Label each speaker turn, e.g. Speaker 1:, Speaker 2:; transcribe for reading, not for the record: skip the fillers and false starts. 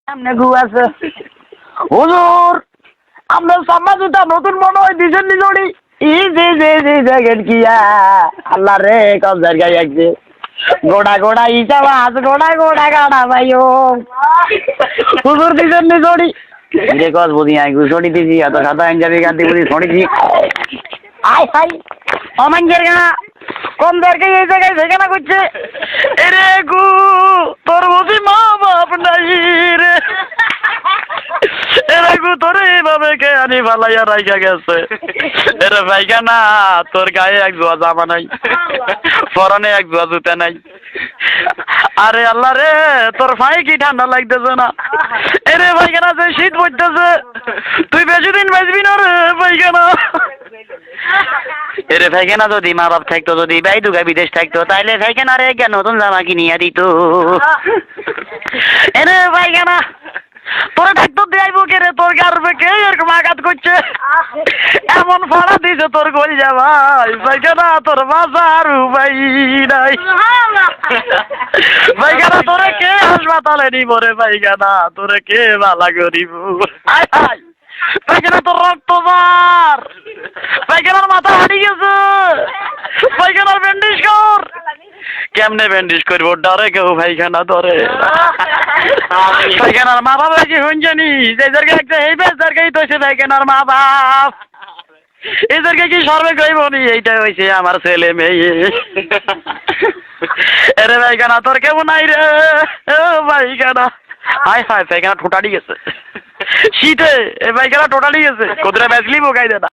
Speaker 1: সামনে গু আছে হুজুর আপনার সাম্মা জুতা নতুন মনে হয় দিছেন নি জড়ি ই যে দেখেন কি আল্লাহ রে কব জায়গায় একছে গোড়া গোড়া ইটা মাছ গোড়া গোড়া গাড়া ভাইও হুজুর দিছেন নি জড়ি রে কস বুঝি আই গু জড়ি দিছি এত সাদা আঞ্জাবি গান্তি বুঝি ছড়ি দি আই হাই অমাঞ্জের গা কোন দরকার এই জায়গায় সেখানে করছে এরে গু তোর বুঝি মা বাপ নাই রে এরে গু তোর এইভাবে কে আনি ফালাইয়া রাইখা গেছে এরে ভাইগা না তোর গায়ে এক জোয়া জামা নাই পরনে এক জোয়া জুতা নাই আরে আল্লাহ রে তোর ভাই কি ঠান্ডা লাগতেছে না এরে ভাইগানা যে শীত পড়তেছে তুই বেশি দিন বাঁচবি না রে ভাইগানা এরে ভাইগানা যদি মা বাপ থাকতো যদি ভাই দুগা বিদেশ থাকতো তাইলে ভাইগানা রে কেন নতুন জামা কিনিয়া দিত এরে ভাইগানা তোরা থাকতো দেয়াইবো কে রে তোর গার্বে কে এরকম আঘাত করছে এমন ফাড়া দিছে তোর গোল ভাই ভাইগানা তোর বাজার ভাই নাই ভাইগানা তোরে কে হাসপাতালে নিব রে ভাইগানা তোরে কে বালা করিব ভাইগানা তোর রক্ত বার ভাইগানার মাথা হারিয়ে গেছে ভাইগানার ব্যান্ডেজ কর কেমনে ব্যান্ডেজ করবো ডরে কেউ ভাইখানা ধরে ভাইখানার মা বাবা কি শুন জানি এদেরকে একটা এই বেশদেরকেই তো সে ভাইখানার মা বাপ এদেরকে কি সর্বে কইব নি এইটাই হয়েছে আমার ছেলে মেয়ে এরে ভাইখানা তোর কেমন নাই রে ভাইখানা হাই হাই ভাইখানা ঠোঁটাড়ি গেছে শীতে এ ভাইখানা টোটালি গেছে কোদরা বেচলি বোকাই দে না